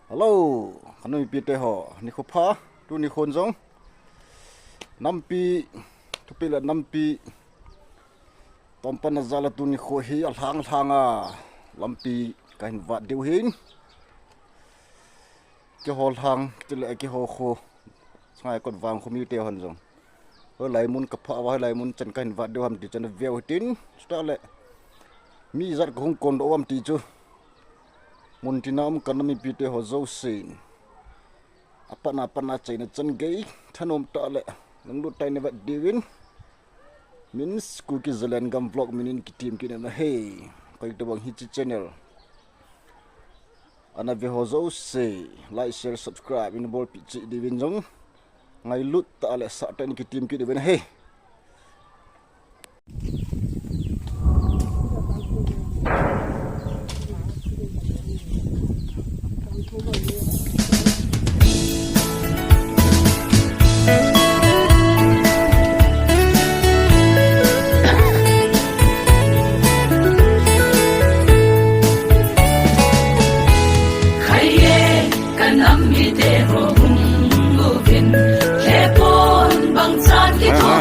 Hello, kanu ipite ho ni khopa tu ni khonjong nampi tupila nampi tompan zala tu ni kho hi alhang thanga lampi kain wat deu hin ke hol hang tile ke ho kho sangai kot wang khu mi te hon jong ho lai mun ka pha wa lai mun chan kain wat deu ham ti chan veu tin sta le mi zat khong kon do am ti chu mun tinam kanami pite ho zo sin apana chaina chan gei thanom ta le nang lu tai ne wat divin means cookie zealand gam vlog minin ki team ki na hey kai to bang hi channel ana ve ho zo se like share subscribe in bol pi chi divin jong ngai lut ta le sa tan ki team ki divin hey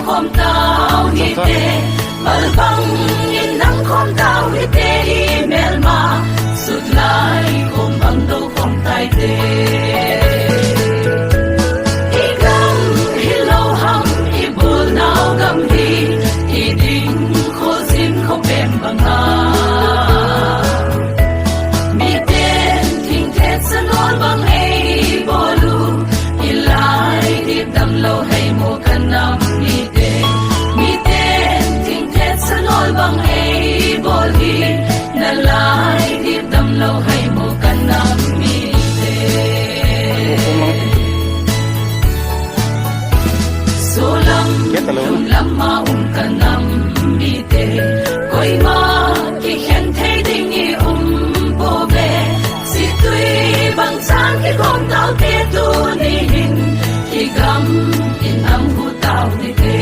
khom tao hi te mal bang in nang khom tao hi te email ma sut lai khom bang do khom tai te i gam hi lo ham i bul nao gam hi i ding kho zin kho pem bang ha mi ten thing te san ol bang ei bolu i lai di dam lo hay mo kanam bang ei bol hi na lai di dam lo hay mo kanam mi te solam lam ma kanam mi te koi ma ki khen thei ding i bo be si tui bang sang ki kom tao te tu ni hin ki gam in am hu tao ni te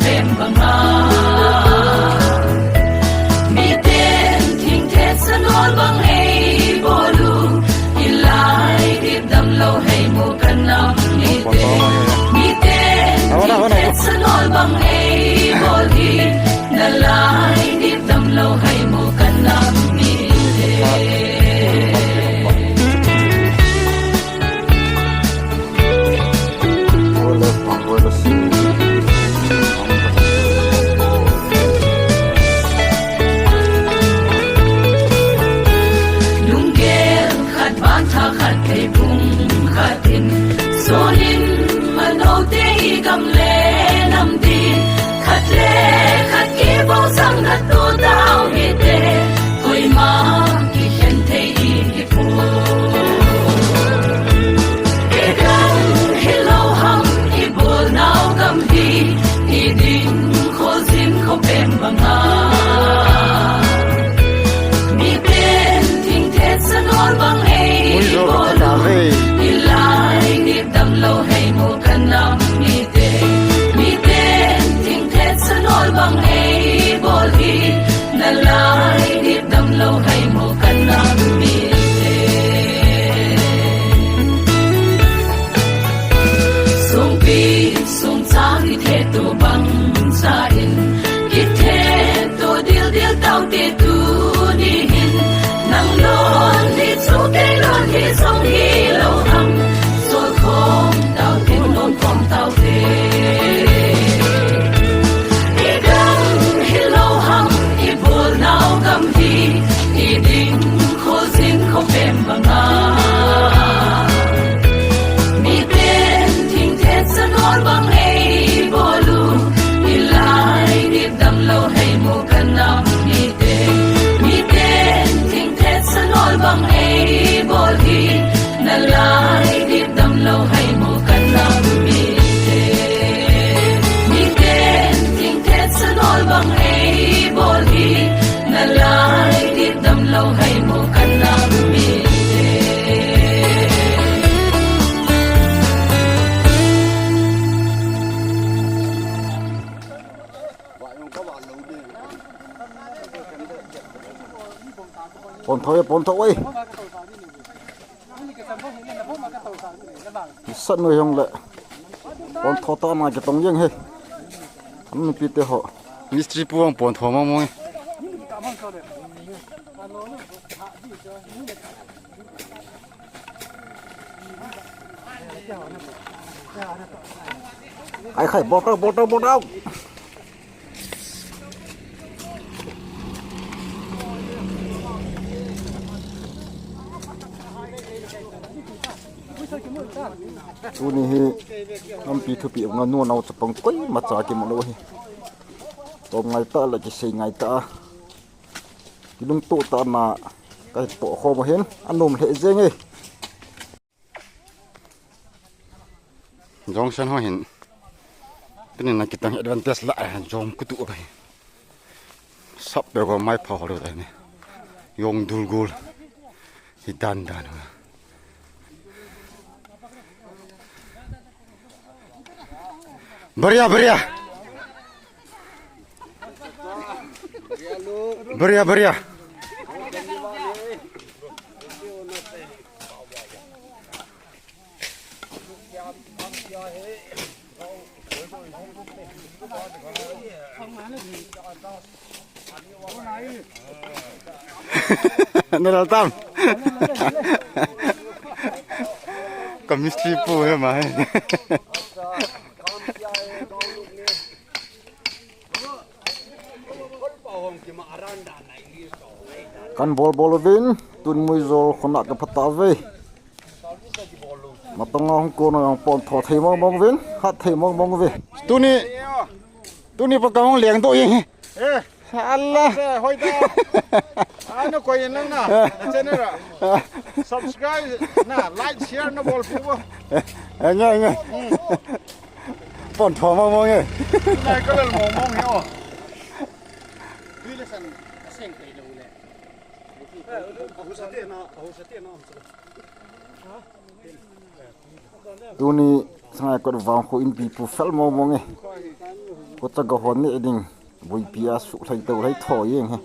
pem bang ha mi ten thing te san ol bang ei bolu i lai di dam lo pon thôi sắt nuôi hông lệ pon thoi to mà cái tông dương he anh bị tê họ mystery puang pon thoi mà mong ai khai bọt đâu tu ni hi ngam pi thu pi ngan nu nau chapang koi ma cha ki mo lo hi tom ngai ta la ki sei ngai ta ki lung to ta na kai po kho mo hen anom he jeng e jong san ho hin tin na ki tang advantage la jong ku tu bai sap be ko mai pha ho da ni yong dul gul hi dan बढ़िया Nol tam chemistry pu है my kan bol vin tun mui zol khona ka phata ve matanga hong ko no yang pon tho thei mong vin hat thei mong ve tuni pa kaung leng to yin Allah hoi da ano ko yin na channel subscribe na like share na bol pu nghe pon tho mong ye like ko lel mong he o tuni sangai ko wang ko in pi pu fel mong e ko cha ga hon ni ding bui pia su thai to thai tho yeng he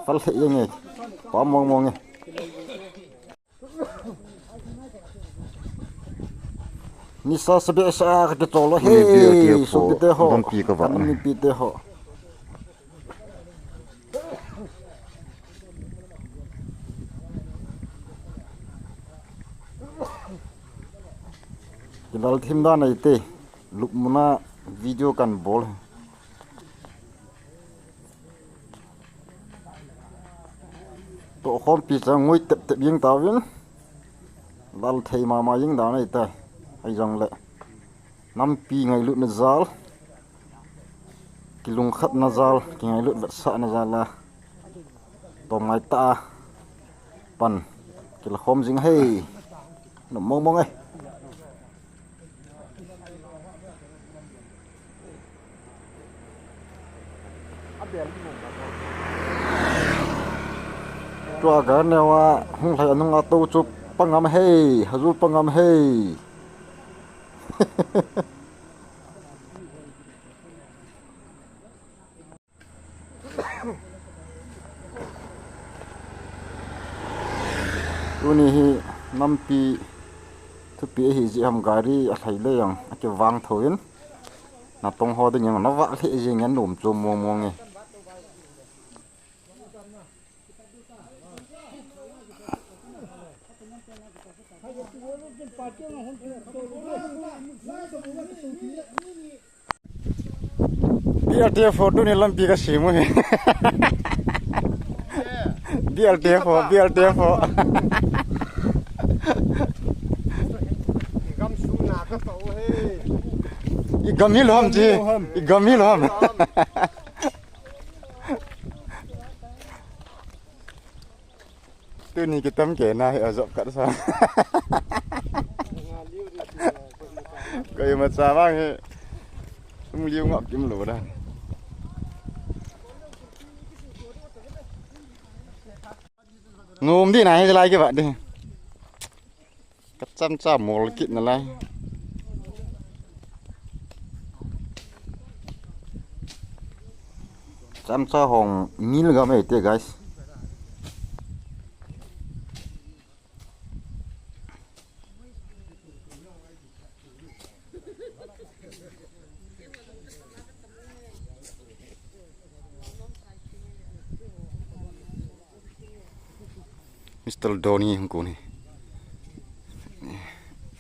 fal he yeng e pa mong e ni sa sabe sa ka to lo he so te ho ni pi te ho Kilal thim da nei te lukmuna video kan bol to khom pi cha ngoi tep yeng ta win lal thei ma yeng da nei ta ai jong le nam pi ngai lut na zal kilung khat na zal ki ngai lut vet sa na zala to ngai ta pan kil khom jing hei no mong ai tua ga ne wa hung lai anung a to chu pangam hei hazul pangam hei uni hi nampi thupi hi ji ham gari a thai le yang a ke wang thoin na tong ho ding yang na wa le ji ngan num chu mong e dia foto ni lampi ka simu he dia gam su na ka to he igamil hom tu ni kita ke na azok kat sa kai mat sa bang he liu ngọc kim lỗ đây ngồm đi này lại cái bạn đi cắt chăm chăm một kiện là lại chăm cho hồng nghìn gam ấy guys Mr. Donny hungku ni.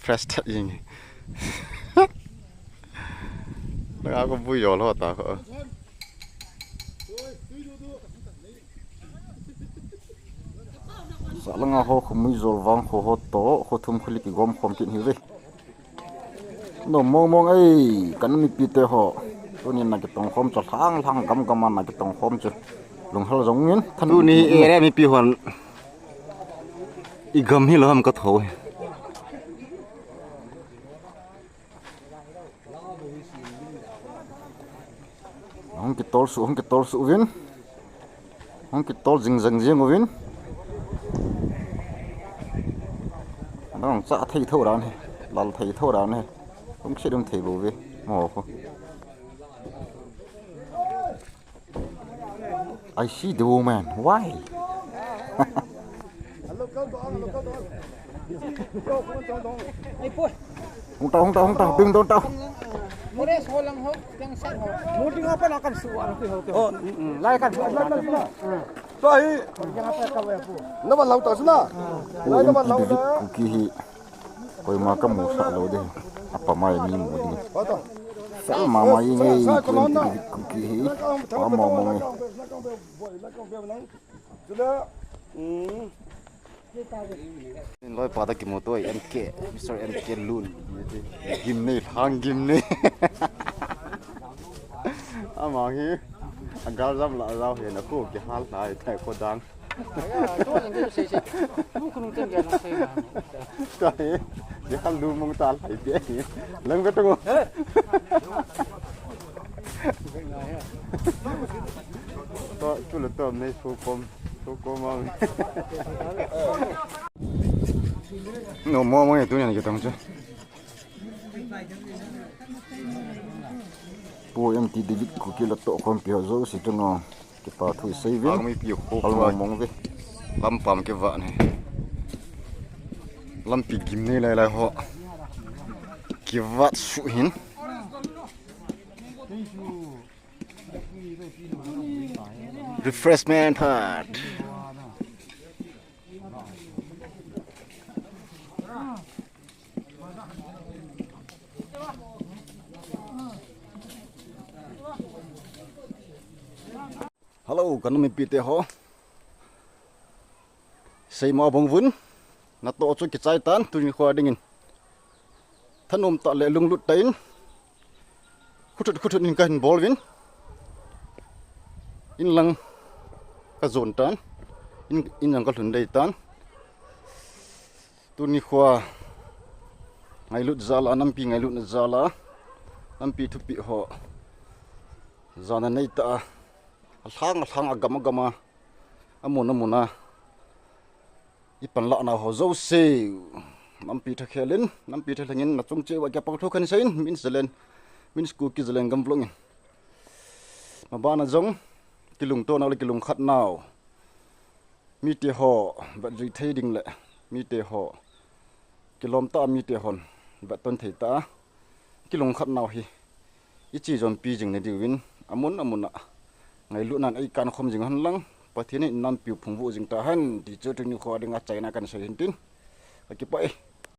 Fresh thật gì nhỉ? Nó có vui rồi lo ta có. Sợ là ho không mới rồi vang ho to ho thum khli ki gom khom kin hivi. No mong ấy kan mi pite ho. Tôi nhìn là cái tông khom cho thang gam gam là cái tông khom cho. Lùng hal giống nhiên. Thân ni e ra mi pi hon. I gam hi lo ham ka thôi. Không cái tol su vin. Không cái tol ding riêng vin. Nó sẽ thấy thâu đàn này, lần thấy thâu đàn này, không sẽ đừng thấy bố về, mỏ không. I see the woman. Why? Không tao, đừng đón tao. Mores holang ho, yang san ho. Mudi ngapa nak kan suara tu ho. Oh, lai kan. Rồi, Yang apa kau aku? nó mà lâu tao xí na. Lấy nó mà lâu đó. Kukihi, koi makam musa lo deh. Apa mai ni mu ni? Sal mama ini kukihi, apa mau ni? Loi pada ki moto MK, Mr. MK Lun. Gimne, hang gimne. Amang hi. Agar jam la rau he na ko ki hal lai thai ko dang. Tu yang tu saya. Mu kunu teng dia nak saya. Kai, dia hal lu mong tal hai pe ni. Lang ka tu. To tu le tom nei su kom mang. No mo tu ni ki tong chu. Po yang ti David ku ki la to kom pi zo si tu no ki pa thu sei vin mi pi ho al mong ve lam pam ke va ne lam pi gim ne lai ho ki va su hin refreshment part. Hello, kan mi pite ho. Sei ma bong vun. Na to chu ki chai tan tu ni khwa dingin. Thanom ta le lung lut tain. Khutut nin kan bol win. In lang ka zon tan. In lang ka hlun dei tan. Tu ni khwa ngai lut zala nam pi ngai lut na zala. Nam pi thu pi ho. Zana nei ta Alhang agama amuna ipan la na ho zo se nampi tha khelin nampi tha lengin na chung che wa kya pang tho kan sein min zelen min sku ki zelen gam vlong ma ba na zong kilung to na le kilung khat naw mi te ho ba ri thei ding le mi te ho kilom ta mi te hon ba ton thei ta kilung khat naw hi ichi zon pi jing ne diwin amuna ngai lu nan ai kan khom jing han lang pathini nam piu phungwu jing ta han ti chu tu ni kho dinga chaina kan sai hin tin ki pai